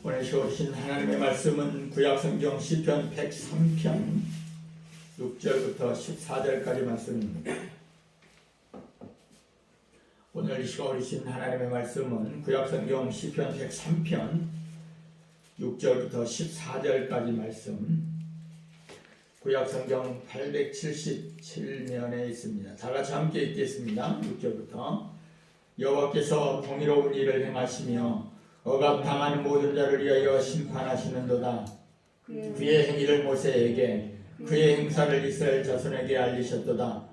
오늘 주신 하나님의 말씀은 구약성경 시편 103편 6절부터 14절까지 말씀입니다. 오늘 주신 하나님의 말씀은 구약성경 시편 103편 6절부터 14절까지 말씀, 구약성경 877면에 있습니다. 다 같이 함께 읽겠습니다. 6절부터. 여호와께서 공의로운 일을 행하시며 억압당하는 모든 자를 위하여 심판하시는도다. 그의 행위를 모세에게, 그의 행사를 이스라엘 자손에게 알리셨도다.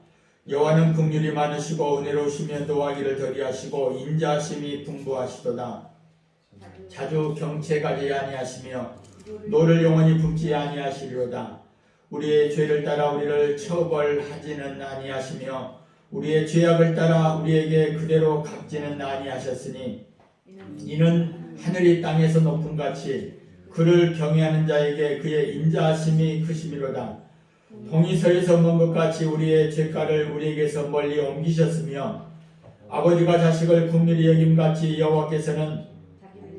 여호와는 긍휼이 많으시고 은혜로우시며 노하기를 더디하시고 인자심이 풍부하시도다. 자주 경채가지 아니하시며 노를 영원히 품지 아니하시리로다. 우리의 죄를 따라 우리를 처벌하지는 아니하시며 우리의 죄악을 따라 우리에게 그대로 갚지는 아니하셨으니 이는 하늘이 땅에서 높음같이 그를 경외하는 자에게 그의 인자하심이 크심이로다. 동이 서에서 먼 것 같이 우리의 죄가를 우리에게서 멀리 옮기셨으며 아버지가 자식을 긍휼히 여김같이 여호와께서는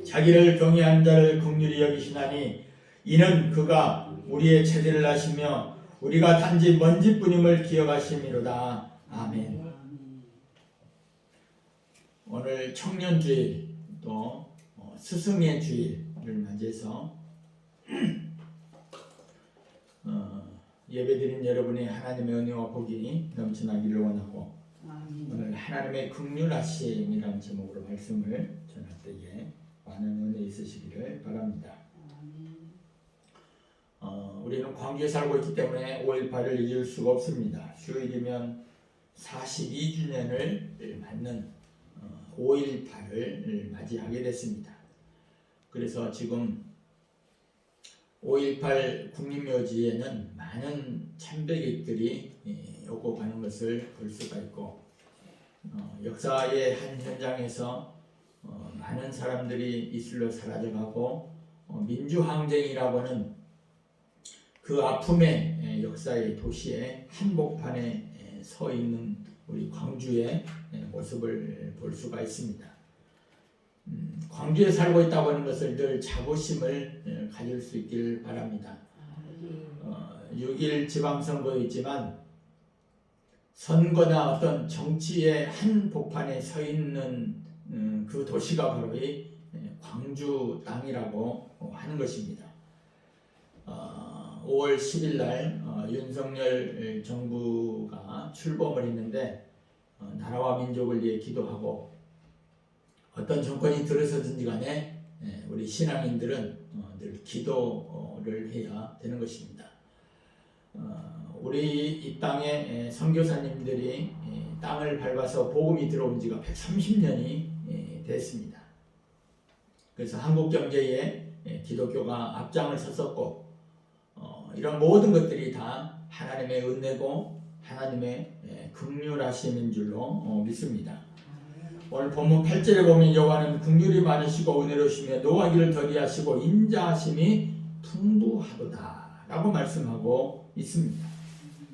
자기를 경외하는 자를 긍휼히 여기시나니 이는 그가 우리의 체질을 아시며 우리가 단지 먼지뿐임을 기억하심이로다. 아멘. 오늘 청년주일 또 스승의 주일을 맞이해서 예배드린 여러분의 하나님의 은혜와 복이 넘쳐나기를 원하고, 오늘 하나님의 긍휼하심이라는 제목으로 말씀을 전할 때에 많은 은혜 있으시기를 바랍니다. 우리는 광주에 살고 있기 때문에 5.18을 잊을 수가 없습니다. 주일이면 42주년을 맞는 5.18을 맞이하게 됐습니다. 그래서 지금 5.18 국립묘지에는 많은 참배객들이 오고 가는 것을 볼 수가 있고, 역사의 한 현장에서 많은 사람들이 이슬로 사라져가고 민주항쟁이라고 하는 그 아픔의 역사의 도시의 한복판에 서 있는 우리 광주의 모습을 볼 수가 있습니다. 광주에 살고 있다고 하는 것을 늘 자부심을 가질 수 있길 바랍니다. 6.1 지방선거였지만 선거나 어떤 정치의 한복판에 서 있는 그 도시가 바로 이 광주 땅이라고 하는 것입니다. 5월 10일 날 윤석열 정부가 출범을 했는데 나라와 민족을 위해 기도하고, 어떤 정권이 들어서든지 간에 우리 신앙인들은 늘 기도를 해야 되는 것입니다. 우리 이 땅에 선교사님들이 땅을 밟아서 복음이 들어온 지가 130년이 됐습니다. 그래서 한국 경제에 기독교가 앞장을 섰었고, 이런 모든 것들이 다 하나님의 은혜고 하나님의 긍휼하심인 줄로 믿습니다. 오늘 본문 8절에 보면 여호와는 긍휼이 많으시고 은혜로우시며 노하기를 더디하시고 인자하심이 풍부하도다 라고 말씀하고 있습니다.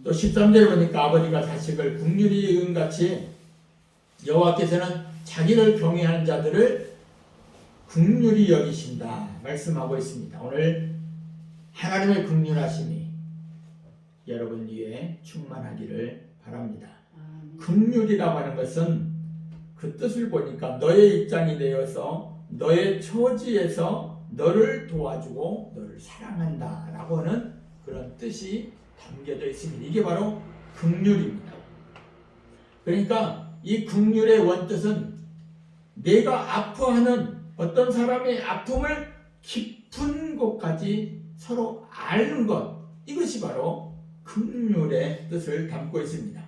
또 13절에 보니까 아버지가 자식을 긍휼히 여김같이 여호와께서는 자기를 경외하는 자들을 긍휼히 여기신다 말씀하고 있습니다. 오늘 하나님의 긍휼하심이 여러분 위에 충만하기를 바랍니다. 긍휼이라고 하는 것은 그 뜻을 보니까 너의 입장이 되어서 너의 처지에서 너를 도와주고 너를 사랑한다 라고 하는 그런 뜻이 담겨져 있습니다. 이게 바로 긍휼입니다. 그러니까 이 긍휼의 원뜻은 내가 아파하는 어떤 사람의 아픔을 깊은 곳까지 서로 아는 것, 이것이 바로 긍휼의 뜻을 담고 있습니다.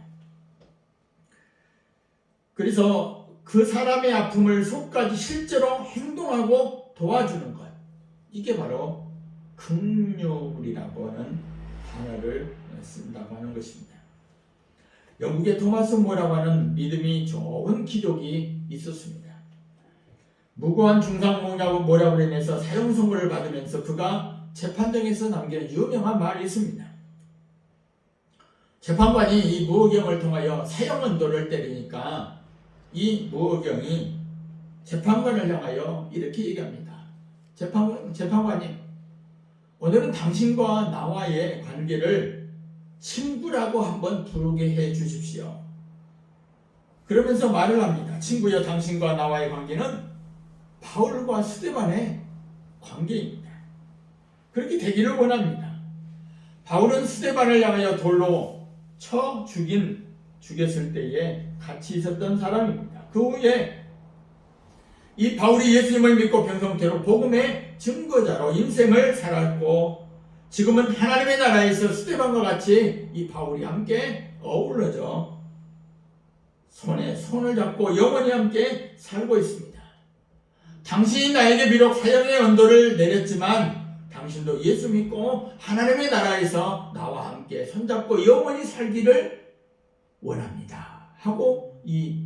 그래서 그 사람의 아픔을 속까지 실제로 행동하고 도와주는 것, 이게 바로 긍휼이라고 하는 단어를 쓴다고 하는 것입니다. 영국의 토마스 모라고 하는 믿음이 좋은 귀족이 있었습니다. 무고한 중상모략으로 인해서 사형 선고를 받으면서 그가 재판정에서 남긴 유명한 말이 있습니다. 재판관이 이 무어경을 통하여 사형은 너를 때리니까 이 무어경이 재판관을 향하여 이렇게 얘기합니다. 재판관님, 오늘은 당신과 나와의 관계를 친구라고 한번 부르게 해 주십시오. 그러면서 말을 합니다. 친구여, 당신과 나와의 관계는 바울과 스데반의 관계입니다. 그렇게 되기를 원합니다. 바울은 스데반을 향하여 돌로 쳐 죽였을 때에 같이 있었던 사람입니다. 그 후에 이 바울이 예수님을 믿고 병성태로 복음의 증거자로 인생을 살았고, 지금은 하나님의 나라에서 스데반과 같이 이 바울이 함께 어우러져 손에 손을 잡고 영원히 함께 살고 있습니다. 당신이 나에게 비록 사형의 언도를 내렸지만 당신도 예수 믿고 하나님의 나라에서 나와 함께 손잡고 영원히 살기를 원합니다 하고, 이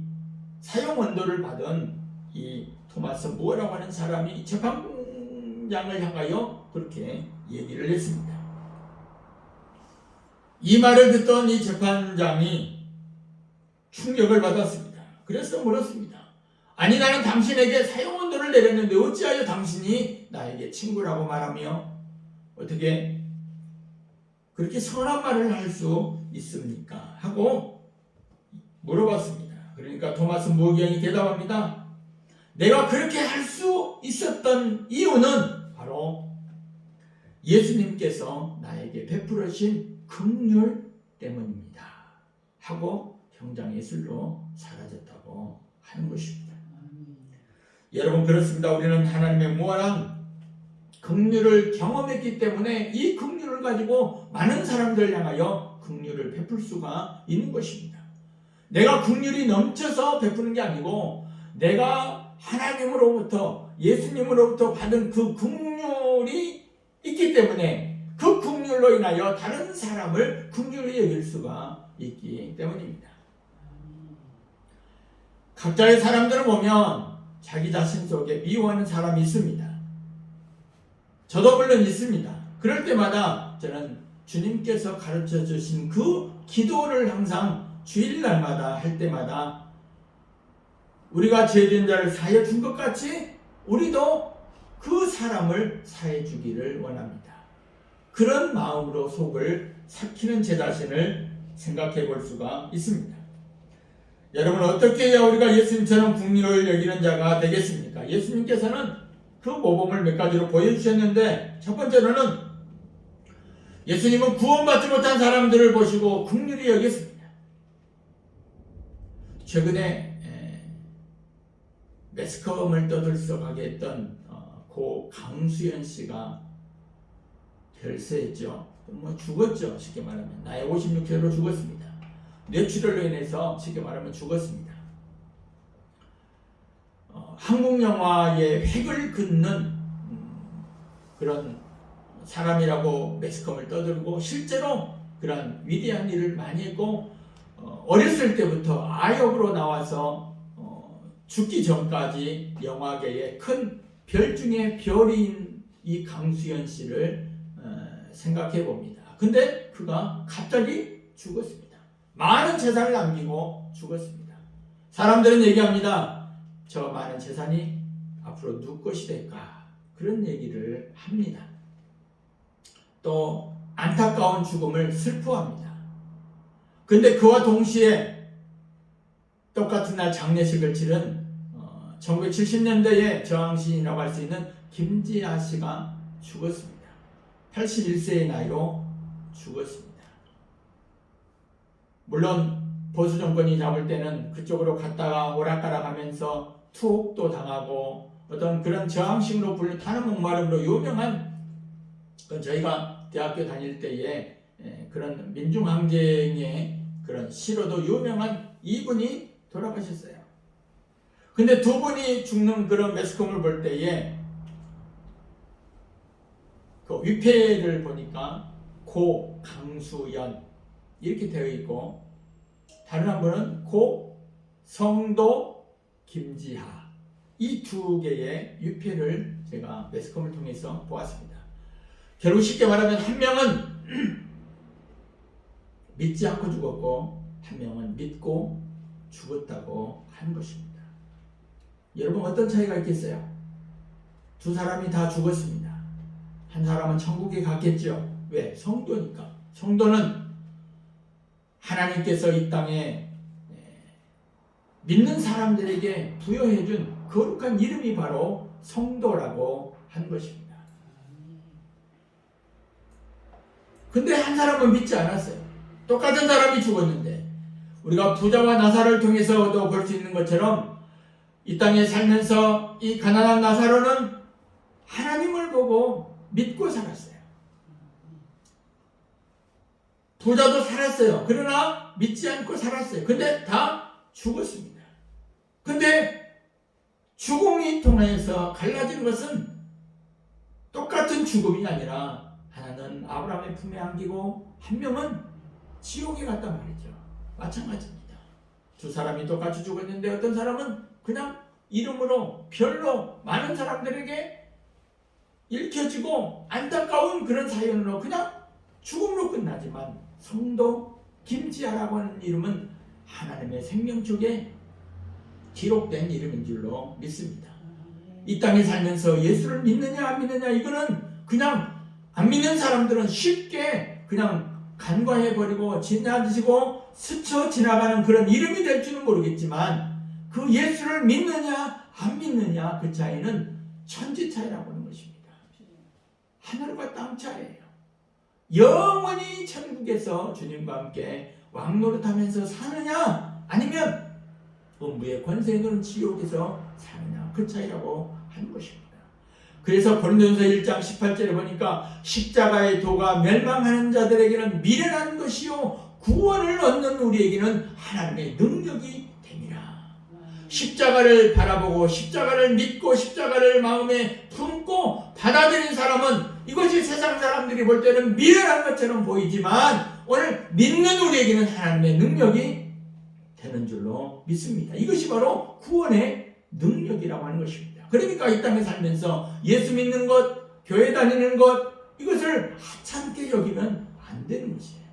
사형 언도를 받은 이 토마스 무어라고 하는 사람이 재판장을 향하여 그렇게 얘기를 했습니다. 이 말을 듣던 이 재판장이 충격을 받았습니다. 그래서 물었습니다. 아니, 나는 당신에게 사형 언도를 내렸는데 어찌하여 당신이 나에게 친구라고 말하며 어떻게 그렇게 선한 말을 할 수 있습니까? 하고 물어봤습니다. 그러니까 토마스 무어경이 대답합니다. 내가 그렇게 할 수 있었던 이유는 바로 예수님께서 나에게 베풀으신 긍휼 때문입니다 하고 형장예술로 사라졌다고 하는 것입니다. 여러분, 그렇습니다. 우리는 하나님의 무한한 긍휼을 경험했기 때문에 이 긍휼을 가지고 많은 사람들을 향하여 긍휼을 베풀 수가 있는 것입니다. 내가 긍휼이 넘쳐서 베푸는 게 아니고 내가 하나님으로부터, 예수님으로부터 받은 그 긍휼이 있기 때문에 그 긍휼로 인하여 다른 사람을 긍휼히 여길 수가 있기 때문입니다. 각자의 사람들을 보면 자기 자신 속에 미워하는 사람이 있습니다. 저도 물론 있습니다. 그럴 때마다 저는 주님께서 가르쳐 주신 그 기도를 항상 주일날마다 할 때마다 우리가 죄된 자를 사하여 준 것 같이 우리도 그 사람을 사해 주기를 원합니다. 그런 마음으로 속을 삭히는 제 자신을 생각해 볼 수가 있습니다. 여러분, 어떻게 해야 우리가 예수님처럼 긍휼을 여기는 자가 되겠습니까? 예수님께서는 그 모범을 몇 가지로 보여주셨는데, 첫 번째로는 예수님은 구원받지 못한 사람들을 보시고 긍휼히 여겼습니다. 최근에 매스컴을 떠들썩하게 했던 고 강수연 씨가 별세했죠. 뭐 죽었죠. 쉽게 말하면 나이 56세로 죽었습니다. 뇌출혈로 인해서 쉽게 말하면 죽었습니다. 한국 영화의 획을 긋는 그런 사람이라고 매스컴을 떠들고, 실제로 그런 위대한 일을 많이 했고, 어렸을 때부터 아역으로 나와서 죽기 전까지 영화계의 큰 별 중에 별인 이 강수연 씨를 생각해 봅니다. 근데 그가 갑자기 죽었습니다. 많은 재산을 남기고 죽었습니다. 사람들은 얘기합니다. 저 많은 재산이 앞으로 누구 것이 될까? 그런 얘기를 합니다. 또 안타까운 죽음을 슬퍼합니다. 근데 그와 동시에 똑같은 날 장례식을 치른 1970년대의 저항신이라고 할 수 있는 김지아 씨가 죽었습니다. 81세의 나이로 죽었습니다. 물론 보수 정권이 잡을 때는 그쪽으로 갔다가 오락가락 하면서 투옥도 당하고 어떤 그런 저항식으로 불린 타는 목마름으로 유명한, 저희가 대학교 다닐 때에 그런 민중항쟁의 그런 시로도 유명한 이분이 돌아가셨어요. 근데 두 분이 죽는 그런 매스컴을 볼 때에 그 위패를 보니까 고 강수연 이렇게 되어 있고, 다른 한 분은 고 성도 김지하, 이 두 개의 위패를 제가 매스컴을 통해서 보았습니다. 결국 쉽게 말하면 한 명은 믿지 않고 죽었고 한 명은 믿고 죽었다고 하는 것입니다. 여러분, 어떤 차이가 있겠어요? 두 사람이 다 죽었습니다. 한 사람은 천국에 갔겠죠. 왜? 성도니까. 성도는 하나님께서 이 땅에 믿는 사람들에게 부여해준 거룩한 이름이 바로 성도라고 한 것입니다. 근데 한 사람은 믿지 않았어요. 똑같은 사람이 죽었는데 우리가 부자와 나사로를 통해서도 볼 수 있는 것처럼 이 땅에 살면서 이 가난한 나사로는 하나님을 보고 믿고 살았어요. 부자도 살았어요. 그러나 믿지 않고 살았어요. 근데 다 죽었습니다. 근데 죽음이 통해서 갈라진 것은 똑같은 죽음이 아니라 하나는 아브라함의 품에 안기고 한 명은 지옥에 갔단 말이죠. 마찬가지입니다. 두 사람이 똑같이 죽었는데 어떤 사람은 그냥 이름으로 별로 많은 사람들에게 읽혀지고 안타까운 그런 사연으로 그냥 죽음으로 끝나지만 성도 김지아라고 하는 이름은 하나님의 생명책에 기록된 이름인 줄로 믿습니다. 이 땅에 살면서 예수를 믿느냐 안 믿느냐 이거는 그냥 안 믿는 사람들은 쉽게 그냥 간과해버리고 지나치고 스쳐 지나가는 그런 이름이 될 줄은 모르겠지만 그 예수를 믿느냐 안 믿느냐 그 차이는 천지 차이라고 하는 것입니다. 하늘과 땅 차이예요. 영원히 천국에서 주님과 함께 왕노릇하면서 사느냐 아니면 음부의 권세에 누른 지옥에서 사느냐 그 차이라고 하는 것입니다. 그래서 고린도전서 1장 18절에 보니까 십자가의 도가 멸망하는 자들에게는 미련한 것이요 구원을 얻는 우리에게는 하나님의 능력이 됨이라. 십자가를 바라보고 십자가를 믿고 십자가를 마음에 품고 받아들인 사람은 이것이 세상 사람들이 볼 때는 미련한 것처럼 보이지만 오늘 믿는 우리에게는 하나님의 능력이 되는 줄로 믿습니다. 이것이 바로 구원의 능력이라고 하는 것입니다. 그러니까 이 땅에 살면서 예수 믿는 것, 교회 다니는 것 이것을 하찮게 여기면 안 되는 것이에요.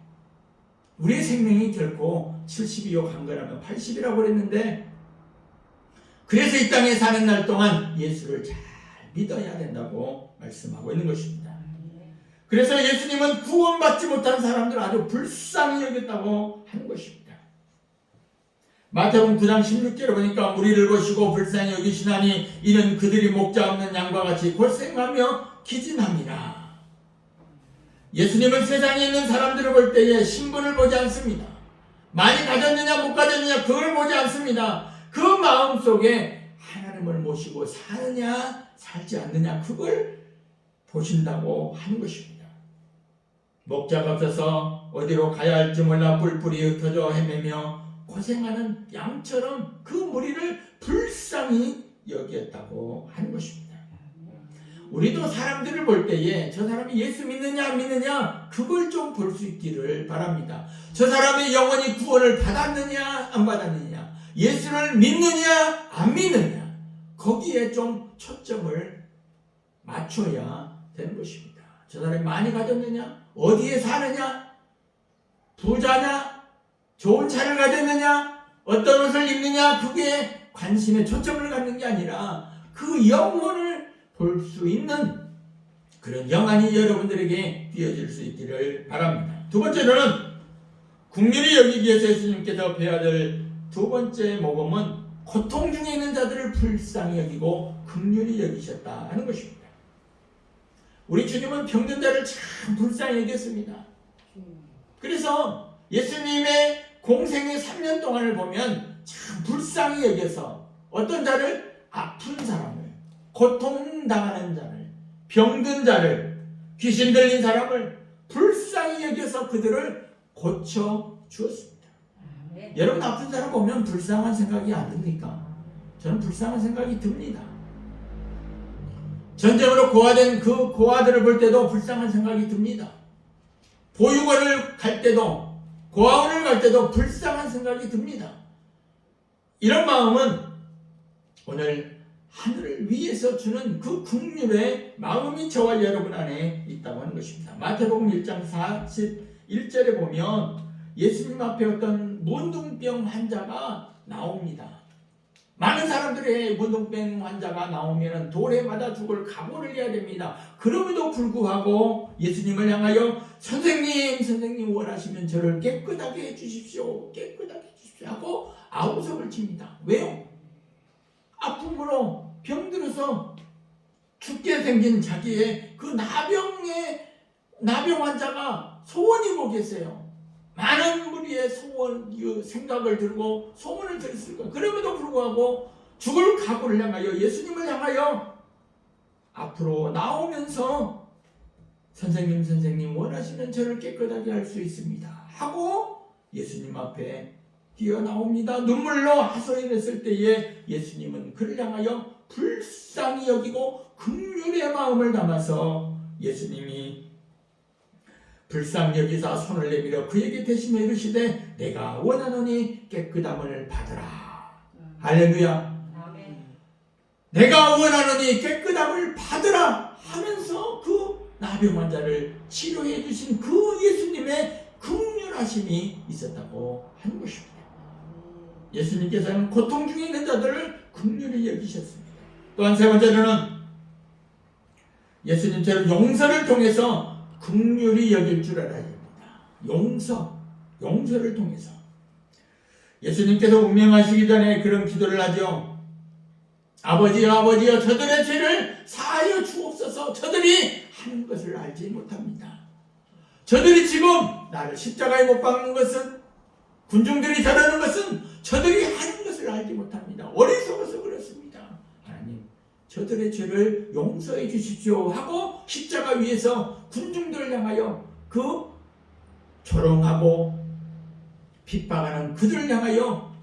우리의 생명이 결코 70이요 강건하면 80이라고 그랬는데 그래서 이 땅에 사는 날 동안 예수를 잘 믿어야 된다고 말씀하고 있는 것입니다. 그래서 예수님은 구원받지 못한 사람들을 아주 불쌍히 여겼다고 하는 것입니다. 마태복음 9장 16절에 보니까 무리를 보시고 불쌍히 여기시나니 이는 그들이 목자 없는 양과 같이 골생하며 기진합니다. 예수님은 세상에 있는 사람들을 볼 때에 신분을 보지 않습니다. 많이 가졌느냐 못 가졌느냐 그걸 보지 않습니다. 그 마음속에 하나님을 모시고 사느냐 살지 않느냐 그걸 보신다고 하는 것입니다. 목자가 없어서 어디로 가야 할지 몰라 뿔뿔이 흩어져 헤매며 고생하는 양처럼 그 무리를 불쌍히 여겼다고 하는 것입니다. 우리도 사람들을 볼 때에 저 사람이 예수 믿느냐 안 믿느냐 그걸 좀 볼 수 있기를 바랍니다. 저 사람이 영원히 구원을 받았느냐 안 받았느냐 예수를 믿느냐 안 믿느냐 거기에 좀 초점을 맞춰야 되는 것입니다. 저 사람이 많이 가졌느냐 어디에 사느냐 부자냐 좋은 차를 가졌느냐 어떤 옷을 입느냐 그게 관심에 초점을 갖는 게 아니라 그 영혼을 볼 수 있는 그런 영안이 여러분들에게 띄어질 수 있기를 바랍니다. 두 번째로는 긍휼히 여기기 위해서 예수님께서 배워야 될 두 번째 모범은 고통 중에 있는 자들을 불쌍히 여기고 긍휼히 여기셨다 하는 것입니다. 우리 주님은 병든 자를 참 불쌍히 여겼습니다. 그래서 예수님의 공생의 3년 동안을 보면 참 불쌍히 여겨서 어떤 자를 아픈 사람을 고통당하는 자를 병든 자를 귀신 들린 사람을 불쌍히 여겨서 그들을 고쳐 주었습니다. 여러분 아픈 사람 보면 불쌍한 생각이 안 듭니까? 저는 불쌍한 생각이 듭니다. 전쟁으로 고아된 그 고아들을 볼 때도 불쌍한 생각이 듭니다. 보육원을 갈 때도 고아원을 갈 때도 불쌍한 생각이 듭니다. 이런 마음은 오늘 하늘을 위해서 주는 그 긍휼의 마음이 저와 여러분 안에 있다고 하는 것입니다. 마태복음 1장 41절에 보면 예수님 앞에 어떤 문둥병 환자가 나옵니다. 많은 사람들의 문둥병 환자가 나오면 돌에 맞아 죽을 각오를 해야 됩니다. 그럼에도 불구하고 예수님을 향하여 선생님 원하시면 저를 깨끗하게 해주십시오. 깨끗하게 해주십시오 하고 아우성을 칩니다. 왜요? 아픔으로 병들어서 죽게 생긴 자기의 그 나병 환자가 소원이 뭐겠어요? 많은 무리의 소원, 생각을 들고 소원을 들었을 거예요. 그럼에도 불구하고 죽을 각오를 향하여 예수님을 향하여 앞으로 나오면서 선생님 원하시면 저를 깨끗하게 할 수 있습니다 하고 예수님 앞에 뛰어나옵니다. 눈물로 하소연했을 때에 예수님은 그를 향하여 불쌍히 여기고 긍휼의 마음을 담아서 예수님이 불쌍히 여기사 손을 내밀어 그에게 대신에 이르시되 내가 원하노니 깨끗함을 받으라. 할렐루야. 내가 원하노니 깨끗함을 받으라 하면서 그 나병 환자를 치료해 주신 그 예수님의 긍휼하심이 있었다고 하는 것입니다. 예수님께서는 고통 중에 있는 자들을 긍휼히 여기셨습니다. 또한 세 번째로는 예수님처럼 용서를 통해서 긍휼히 여길 줄 알아야 됩니다. 용서를 통해서 예수님께서 운명하시기 전에 그런 기도를 하죠. 아버지여 저들의 죄를 사하여 주옵소서. 저들이 하는 것을 알지 못합니다. 저들이 지금 나를 십자가에 못 박는 것은, 군중들이 저러는 것은 저들이 하는 것을 알지 못합니다. 어리석어서 그렇습니다. 하나님, 저들의 죄를 용서해 주십시오 하고 십자가 위에서 군중들을 향하여 그 조롱하고 핍박하는 그들을 향하여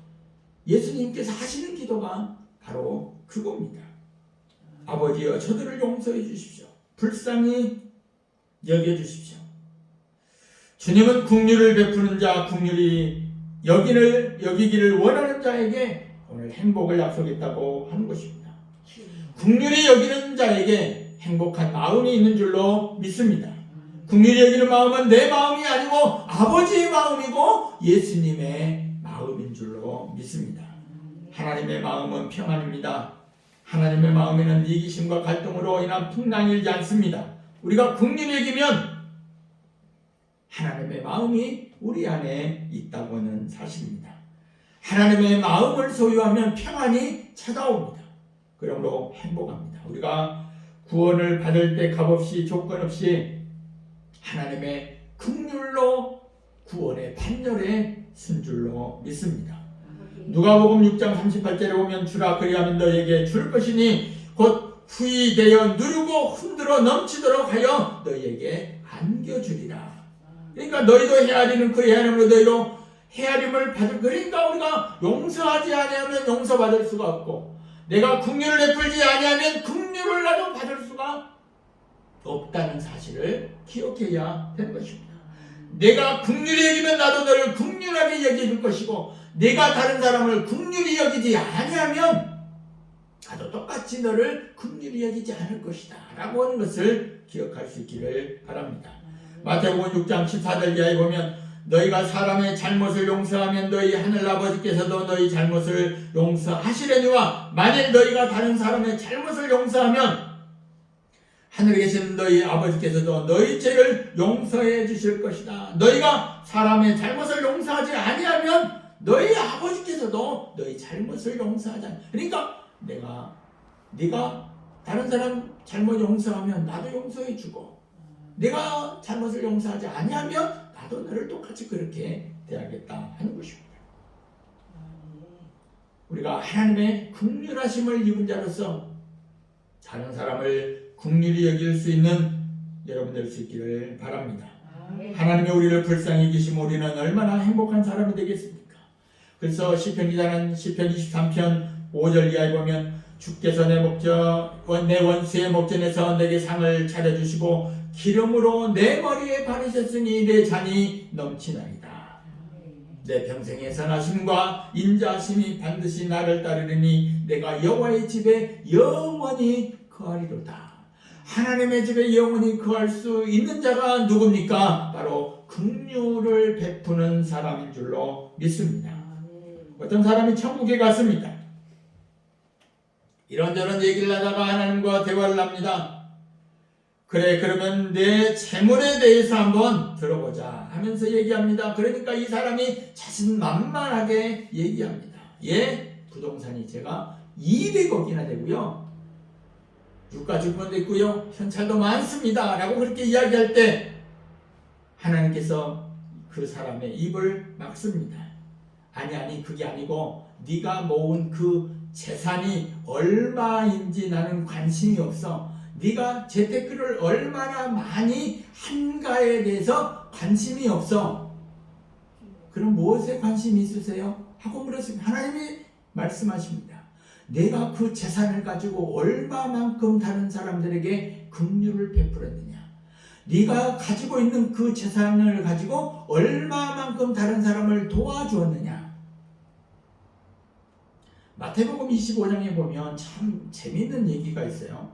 예수님께서 하시는 기도가 바로 그겁니다. 아버지여 저들을 용서해 주십시오. 불쌍히 여겨주십시오. 주님은 긍휼을 베푸는 자, 긍휼히 여기기를 원하는 자에게 오늘 행복을 약속했다고 하는 것입니다. 긍휼히 여기는 자에게 행복한 마음이 있는 줄로 믿습니다. 긍휼히 여기는 마음은 내 마음이 아니고 아버지의 마음이고 예수님의 마음인 줄로 믿습니다. 하나님의 마음은 평안입니다. 하나님의 마음에는 이기심과 갈등으로 인한 풍랑이 일지 않습니다. 우리가 긍휼히 여기면 하나님의 마음이 우리 안에 있다고 하는 사실입니다. 하나님의 마음을 소유하면 평안이 찾아옵니다. 그러므로 행복합니다. 우리가 구원을 받을 때 값없이 조건 없이 하나님의 긍휼로 구원의 판결에 쓴 줄로 믿습니다. 누가복음 6장 38절에 보면 주라 그리하면 너희에게 줄 것이니 곧 후이되어 누르고 흔들어 넘치도록 하여 너희에게 안겨주리라. 그러니까 너희도 헤아리는 그 헤아림으로 너희도 헤아림을 받을. 그러니까 우리가 용서하지 아니하면 용서받을 수가 없고 내가 긍휼을 베풀지 아니하면 긍휼을 나도 받을 수가 없다는 사실을 기억해야 되는 것입니다. 내가 긍휼히 여기면 나도 너를 긍휼하게 여겨줄 것이고 내가 다른 사람을 긍휼히 여기지 아니하면 나도 똑같이 너를 긍휼히 여기지 않을 것이다 라고 하는 것을 기억할 수 있기를 바랍니다. 마태복음 6장 14절 이하에 보면 너희가 사람의 잘못을 용서하면 너희 하늘아버지께서도 너희 잘못을 용서하시려니와 만일 너희가 다른 사람의 잘못을 용서하면 하늘에 계신 너희 아버지께서도 너희 죄를 용서해 주실 것이다. 너희가 사람의 잘못을 용서하지 아니하면 너희 아버지께서도 너희 잘못을 용서하지 않아. 그러니까 네가 다른 사람 잘못 용서하면 나도 용서해 주고 네가 잘못을 용서하지 아니하면 나도 너를 똑같이 그렇게 대하겠다 하는 것입니다. 우리가 하나님의 긍휼하심을 입은 자로서 다른 사람을 긍휼히 여길 수 있는 여러분들 수 있기를 바랍니다. 하나님의 우리를 불쌍히 여기시면 우리는 얼마나 행복한 사람이 되겠습니까? 그래서 시편 기자는 시편 23편 5절 이하에 보면 주께서 내 원수의 목전에서 내게 상을 차려주시고 기름으로 내 머리에 바르셨으니 내 잔이 넘치나이다. 내 평생의 선하심과 인자하심이 반드시 나를 따르리니 내가 여호와의 집에 영원히 거하리로다. 하나님의 집에 영원히 거할 수 있는 자가 누굽니까? 바로 긍휼을 베푸는 사람인 줄로 믿습니다. 어떤 사람이 천국에 갔습니다. 이런저런 얘기를 하다가 하나님과 대화를 합니다. 그래, 그러면 내 재물에 대해서 한번 들어보자 하면서 얘기합니다. 그러니까 이 사람이 자신만만하게 얘기합니다. 예, 부동산이 제가 200억이나 되고요, 유가증권도 있고요, 현찰도 많습니다 라고 그렇게 이야기할 때 하나님께서 그 사람의 입을 막습니다. 아니 그게 아니고 네가 모은 그 재산이 얼마인지 나는 관심이 없어. 네가 재테크를 얼마나 많이 한가에 대해서 관심이 없어. 그럼 무엇에 관심이 있으세요? 하고 물었습니다. 하나님이 말씀하십니다. 내가 그 재산을 가지고 얼마만큼 다른 사람들에게 긍휼을 베풀었느냐, 네가 가지고 있는 그 재산을 가지고 얼마만큼 다른 사람을 도와주었느냐. 마태복음 25장에 보면 참 재미있는 얘기가 있어요.